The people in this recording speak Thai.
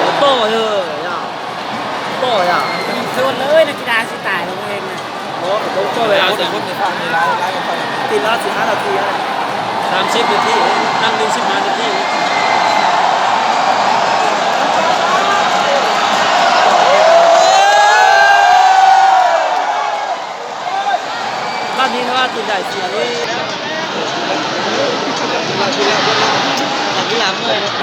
ก็โต้เลยอ่ะโต้อ่ะยิงโซนเลยนักกีฬาสิตายลงเองนะ โอ้โต้เวลาเสร็จ คนในทางมีร้ายกันไป ตีละ15 นาทีนะ 30 นาทีนั่ง1 15 นาทีบ้านนี้ถ้าตีใหญ่เสียนี่หลังที่หลังเลย